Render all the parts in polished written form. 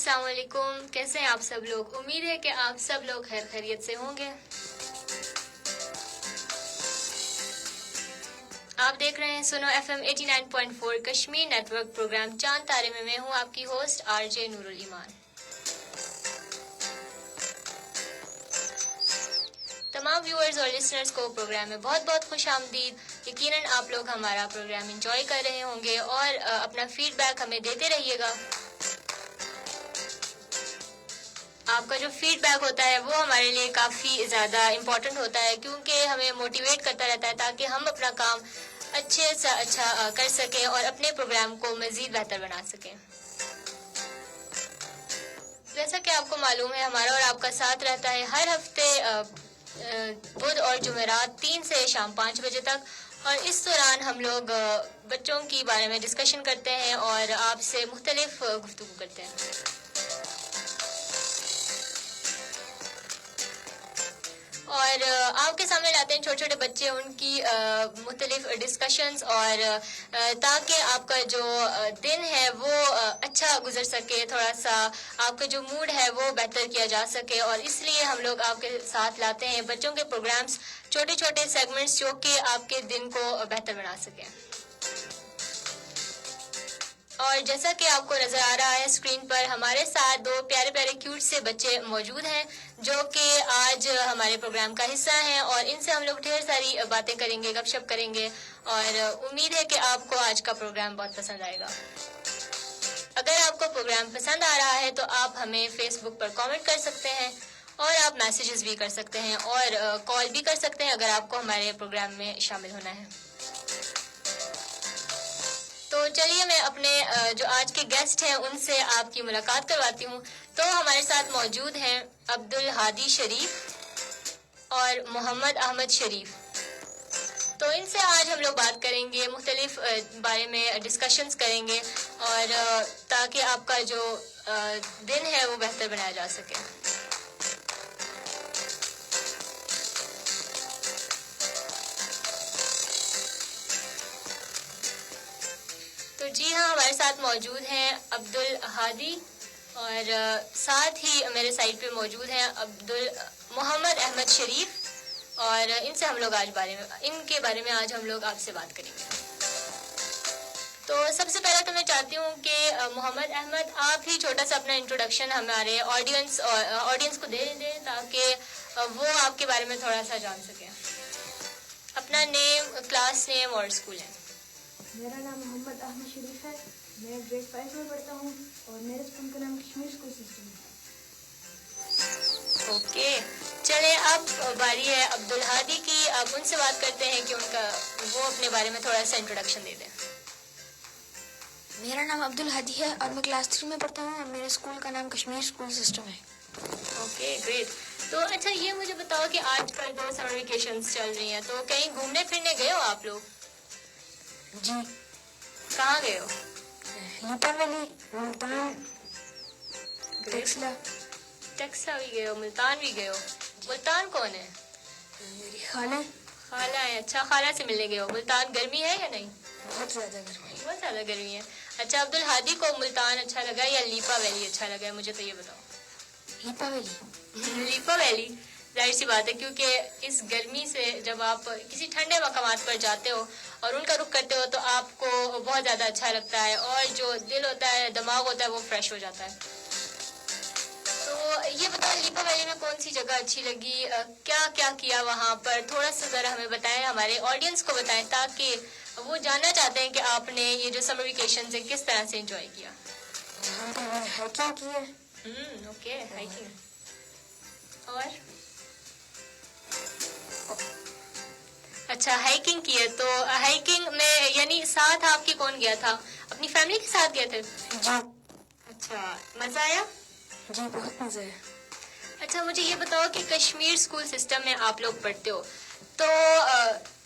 السلام علیکم. کیسے ہیں آپ سب لوگ؟ امید ہے کہ آپ سب لوگ خیر خیریت سے ہوں گے. آپ دیکھ رہے ہیں Suno FM 89.4 Kashmir network programme Chand Taare میں ہوں آپ کی ہوسٹ RJ نور الایمان. تمام ویورز اور لسنرز کو پروگرام میں بہت بہت خوش آمدید. یقیناً آپ لوگ ہمارا پروگرام انجوائے کر رہے ہوں گے اور اپنا فیڈ بیک ہمیں دیتے رہیے گا. آپ کا جو فیڈ بیک ہوتا ہے وہ ہمارے لیے کافی زیادہ امپورٹنٹ ہوتا ہے کیونکہ ہمیں موٹیویٹ کرتا رہتا ہے تاکہ ہم اپنا کام اچھے سے اچھا کر سکیں اور اپنے پروگرام کو مزید بہتر بنا سکیں. جیسا کہ آپ کو معلوم ہے ہمارا اور آپ کا ساتھ رہتا ہے ہر ہفتے بدھ اور جمعرات 3 سے شام 5 بجے تک، اور اس دوران ہم لوگ بچوں کی بارے میں ڈسکشن کرتے ہیں اور آپ سے مختلف گفتگو کرتے ہیں. اور آپ کے سامنے لاتے ہیں چھوٹے چھوٹے بچے، ان کی مختلف ڈسکشنز، اور تاکہ آپ کا جو دن ہے وہ اچھا گزر سکے، تھوڑا سا آپ کا جو موڈ ہے وہ بہتر کیا جا سکے. اور اس لیے ہم لوگ آپ کے ساتھ لاتے ہیں بچوں کے پروگرامز، چھوٹے چھوٹے سیگمنٹس جو کہ آپ کے دن کو بہتر بنا سکیں. اور جیسا کہ آپ کو نظر آ رہا ہے اسکرین پر، ہمارے ساتھ 2 پیارے پیارے کیوٹ سے بچے موجود ہیں جو کہ آج ہمارے پروگرام کا حصہ ہیں، اور ان سے ہم لوگ ڈھیر ساری باتیں کریں گے، گپ شپ کریں گے، اور امید ہے کہ آپ کو آج کا پروگرام بہت پسند آئے گا. اگر آپ کو پروگرام پسند آ رہا ہے تو آپ ہمیں فیس بک پر کامنٹ کر سکتے ہیں، اور آپ میسیجز بھی کر سکتے ہیں، اور کال بھی کر سکتے ہیں اگر آپ کو ہمارے پروگرام میں شامل ہونا ہے. تو چلیے میں اپنے جو آج کے گیسٹ ہیں ان سے آپ کی ملاقات کرواتی ہوں. تو ہمارے ساتھ موجود ہیں عبدالہادی شریف اور محمد احمد شریف. تو ان سے آج ہم لوگ بات کریں گے، مختلف بارے میں ڈسکشنز کریں گے، اور تاکہ آپ کا جو دن ہے وہ بہتر بنایا جا سکے. تو جی ہاں، ہمارے ساتھ موجود ہیں عبدالہادی، اور ساتھ ہی میرے سائڈ پہ موجود ہیں محمد احمد شریف، اور ان سے ہم لوگ ان کے بارے میں آج ہم لوگ آپ سے بات کریں گے. تو سب سے پہلے تو میں چاہتی ہوں کہ محمد احمد آپ ہی چھوٹا سا اپنا انٹروڈکشن ہمارے آڈینس کو دے دیں تاکہ وہ آپ کے بارے میں تھوڑا سا جان سکیں. اپنا نیم، کلاس نیم اور اسکول نیم. میرا نام محمد احمد شریف ہے، میں گریڈ 5 میں پڑھتا ہوں، اور میرے اسکول کا نام کشمیر اسکول سسٹم ہے. اوکے، چلے اب باری ہے عبدالہادی کی. اب ان سے بات کرتے ہیں کہ وہ اپنے بارے میں تھوڑا سا انٹروڈکشن دے دیں. میرا نام عبدالہادی ہے اور میں کلاس 3 میں پڑھتا ہوں، اور میرے اسکول کا نام کشمیر اسکول سسٹم ہے. Okay great. تو اچھا یہ مجھے بتاؤ کہ آج کل تو سمر ویکیشنز چل رہی ہیں، تو کہیں گھومنے پھرنے گئے ہو آپ لوگ؟ جی. کہاں گئے ہو؟ لیپا ویلی، ملتان، ٹیکسلا. ٹیکسلا بھی گئے ہو، ملتان بھی گئے ہو. ملتان کون ہے؟ میری خالہ. خالہ ہے. اچھا، خالہ سے ملنے گئے ہو. ملتان گرمی ہے یا نہیں؟ بہت زیادہ گرمی. بہت زیادہ گرمی ہے. اچھا، عبدالہادی کو ملتان اچھا لگا یا لیپا ویلی اچھا لگا ہے؟ مجھے تو یہ بتاؤ. لیپا ویلی. لیپا ویلی، ظاہر سی بات ہے کیونکہ اس گرمی سے جب آپ کسی ٹھنڈے مقامات پر جاتے ہو اور ان کا رخ کرتے ہو تو آپ کو بہت زیادہ اچھا لگتا ہے، اور جو دل ہوتا ہے، دماغ ہوتا ہے، وہ فریش ہو جاتا ہے. تو یہ بتائیں لیپا ویلی میں کون سی جگہ اچھی لگی، کیا کیا کیا وہاں پر؟ تھوڑا سا ذرا ہمیں بتائیں، ہمارے آڈینس کو بتائیں تاکہ وہ جاننا چاہتے ہیں کہ آپ نے یہ جو سمر ویکیشن سے کس طرح سے انجوائے کیا. ہائیکنگ کی ہے. Okay, hiking. اور اچھا ہائیکنگ کی ہے. تو ہائیکنگ میں یعنی ساتھ آپ کے کون گیا تھا؟ اپنی فیملی کے ساتھ گئے تھے؟ جی. اچھا، مزہ آیا؟ جی بہت مزہ ہے. اچھا مجھے یہ بتاؤ کہ کشمیر اسکول سسٹم میں آپ لوگ پڑھتے ہو تو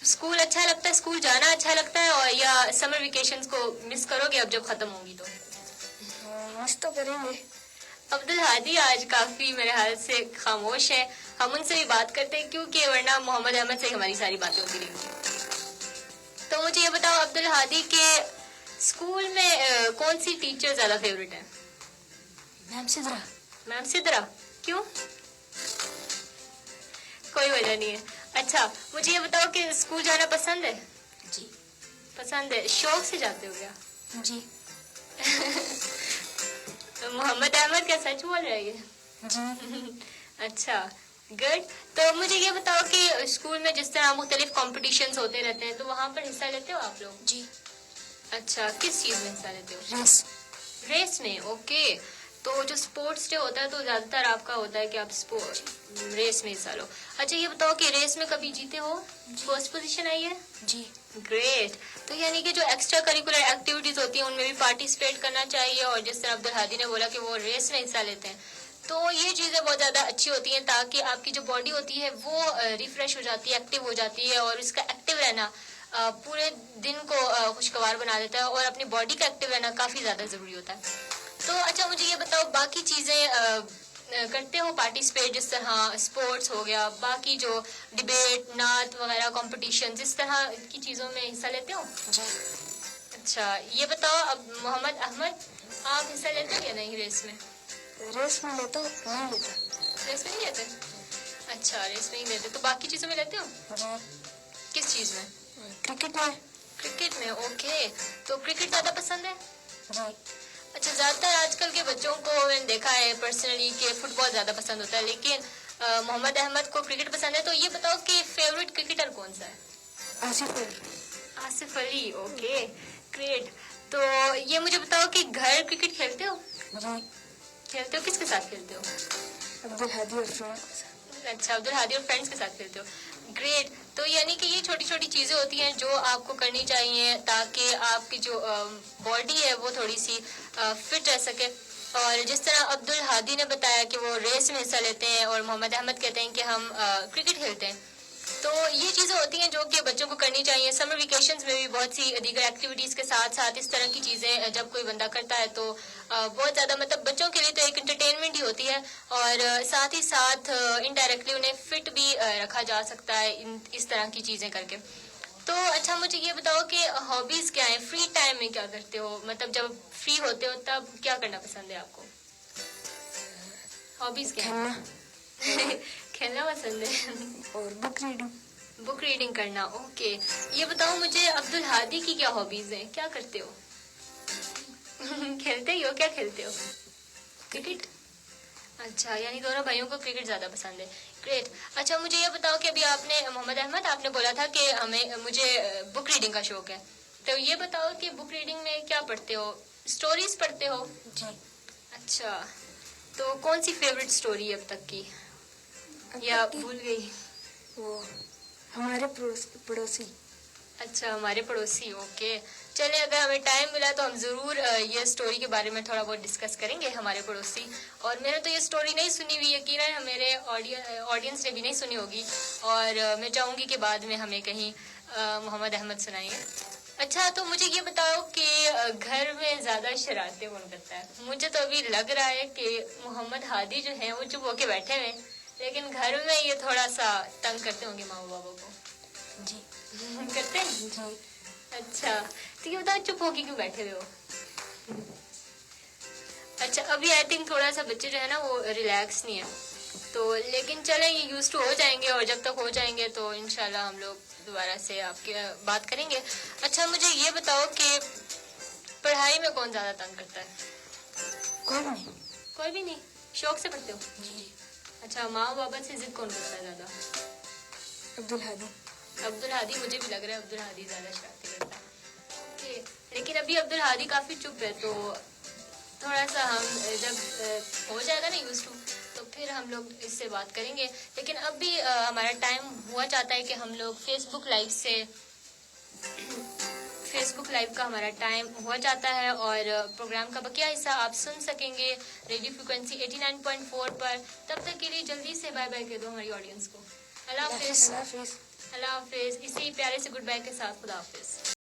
اسکول اچھا لگتا ہے، اسکول جانا اچھا لگتا ہے، اور یا سمر ویکیشنز کو مس کرو گے اب جب ختم ہوں گی تو؟ مس تو کریں گے. عبدالہادی آج کافی میرے حال سے خاموش ہے. ہم ان سے بھی بات کرتے ہیں کیونکہ ورنہ محمد احمد سے ہماری ساری باتیں ہوتی رہیں گی. تو مجھے یہ بتاؤ عبدالہادی کہ اسکول میں کون سی ٹیچر زیادہ فیوریٹ ہے؟ मैम सिद्रा। मैम सिद्रा, क्यों? कोई वजह नहीं है। अच्छा, मुझे ये बताओ कि स्कूल जाना पसंद है? जी। पसंद है, शौक से जाते हो क्या? जी। मोहम्मद अहमद क्या सच बोल रहा है ये? जी। अच्छा, गुड। तो मुझे ये बताओ कि स्कूल में जिस तरह मुख्तलिफ कॉम्पिटिशन्स होते रहते हैं, तो वहाँ पर हिस्सा लेते हो आप लोग? जी। अच्छा, किस चीज़ में हिस्सा लेते हो? रेस। रेस में, ओके। तो जो स्पोर्ट्स डे होता है तो ज्यादातर आपका होता है कि आप रेस में हिस्सा लो। अच्छा, ये बताओ कि रेस में कभी जीते हो? फर्स्ट पोजीशन आई है? जी। ग्रेट। तो यानी कि जो एक्स्ट्रा करिकुलर एक्टिविटीज होती हैं उनमें भी पार्टिसिपेट करना चाहिए, और जिस तरह अब्दुल हादी ने बोला कि वो रेस में हिस्सा लेते हैं, तो ये चीजें बहुत ज्यादा अच्छी होती हैं, ताकि आपकी जो बॉडी होती है वो रिफ्रेश हो जाती है, एक्टिव हो जाती है, और इसका एक्टिव रहना पूरे दिन को खुशगवार बना देता है, और अपनी बॉडी का एक्टिव रहना काफी ज्यादा जरूरी होता है। तो अच्छा, मुझे ये बताओ, बाकी चीजें करते हो पार्टिसिपेट, जिस तरह स्पोर्ट्स हो गया, बाकी जो डिबेट, नात वगैरह कॉम्पिटिशन, इस तरह की चीजों में हिस्सा लेते हो? जी। अच्छा, ये बताओ अब मोहम्मद अहमद, आप हिस्सा लेते हो या नहीं रेस में? रेस में लेता हूँ, नहीं लेता। रेस में नहीं लेते? अच्छा, रेस में नहीं लेते, तो बाकी चीजों में लेते हो? जी। किस चीज में? क्रिकेट में। क्रिकेट में, ओके। तो क्रिकेट ज्यादा पसंद है? जी। अच्छा, ज्यादातर आजकल के बच्चों को मैंने देखा है पर्सनली कि फुटबॉल ज्यादा पसंद होता है, लेकिन मोहम्मद अहमद को क्रिकेट पसंद है। तो ये बताओ कि फेवरेट क्रिकेटर कौन सा है? आसिफ अली। Asif Ali, okay, great. तो ये मुझे बताओ कि घर क्रिकेट खेलते हो? जी। खेलते हो, किसके साथ खेलते हो? अब्दुल हादी और फ्रेंड्स। अच्छा, अब्दुल हादी और फ्रेंड्स के साथ खेलते हो, ग्रेट। तो यानी कि ये छोटी छोटी चीजें होती हैं जो आपको करनी चाहिए, ताकि आपकी जो बॉडी है वो थोड़ी सी फिट रह सके। और जिस तरह अब्दुल हादी ने बताया कि वो रेस में हिस्सा लेते हैं, और मोहम्मद अहमद कहते हैं कि हम क्रिकेट खेलते हैं, तो ये चीजें होती हैं जो कि बच्चों को करनी चाहिए। समर वेकेशंस में भी बहुत सी दीगर एक्टिविटीज के साथ साथ इस तरह की चीजें जब कोई बंदा करता है तो बहुत ज्यादा, मतलब बच्चों के लिए तो एक एंटरटेनमेंट ही होती है, और साथ ही साथ इनडायरेक्टली उन्हें फिट भी रखा जा सकता है इस तरह की चीजें करके। तो अच्छा, मुझे ये बताओ कि हॉबीज क्या है, फ्री टाइम में क्या करते हो, मतलब जब फ्री होते हो तब क्या करना पसंद है आपको? हॉबीज क्या है? खेलना पसंद है और बुक रीडिंग। बुक रीडिंग करना, ओके। ये बताओ मुझे, अब्दुल हादी की क्या हॉबीज हैं, क्या करते हो? खेलते ही हो, क्या खेलते हो? क्रिकेट। अच्छा, यानी दोनों भाइयों को क्रिकेट ज्यादा पसंद है, ग्रेट। अच्छा, मुझे ये बताओ कि अभी आपने मोहम्मद अहमद आपने बोला था कि मुझे बुक रीडिंग का शौक है, तो ये बताओ कि बुक रीडिंग में क्या पढ़ते हो? स्टोरीज पढ़ते हो? जी। अच्छा, तो कौन सी फेवरेट स्टोरी है अब तक की, या भूल गई? वो हमारे पड़ोसी। अच्छा, हमारे पड़ोसी, ओके। चले, अगर हमें टाइम मिला तो हम जरूर ये स्टोरी के बारे में थोड़ा बहुत डिस्कस करेंगे, हमारे पड़ोसी। और मैंने तो ये स्टोरी नहीं सुनी हुई, यकीनन मेरे ऑडियंस ने भी नहीं सुनी होगी, और मैं चाहूंगी कि बाद में हमें कहीं मोहम्मद अहमद सुनाइए। अच्छा, तो मुझे ये बताओ कि घर में ज्यादा शरारतें कौन करता है? मुझे तो अभी लग रहा है कि मोहम्मद हादी जो है वो चुप होके बैठे हुए, लेकिन घर में ये थोड़ा सा तंग करते होंगे माँ बाबा को। जी। करते हैं? जी। अच्छा, तो ये बताओ चुप होके क्यों बैठे हुए हो? अच्छा, अभी आई थिंक थोड़ा सा बच्चे जो है ना वो रिलैक्स नहीं है, तो लेकिन चले, ये यूज टू हो जाएंगे, और जब तक हो जाएंगे तो इंशाल्लाह हम लोग दोबारा से आपकी बात करेंगे। अच्छा, मुझे ये बताओ कि पढ़ाई में कौन ज्यादा तंग करता है? कोई नहीं। कोई भी नहीं, शौक से पढ़ते हो? जी। अच्छा, माँ बाबा से जिद कौन करता है ज्यादा? अब्दुल हादी। अब्दुल हादी, मुझे भी लग रहा है अब्दुल हादी ज्यादा शरारती करता है, ओके। लेकिन अभी अब्दुल हादी काफी चुप है, तो थोड़ा सा हम जब हो जाएगा ना यूज टू, तो फिर हम लोग इससे बात करेंगे। लेकिन अब भी हमारा टाइम हुआ चाहता है कि हम लोग फेसबुक लाइव का हमारा टाइम हुआ जाता है, और प्रोग्राम का बकिया हिस्सा आप सुन सकेंगे रेडियो फ्रिक्वेंसी 89.4 पर। तब तक के लिए जल्दी से बाय बाय कह दो हमारी ऑडियंस को। अल्लाह हाफिज। अल्लाह हाफिज। अल्लाह हाफिज। इसी प्यारे से गुड बाय के साथ खुदा हाफिज।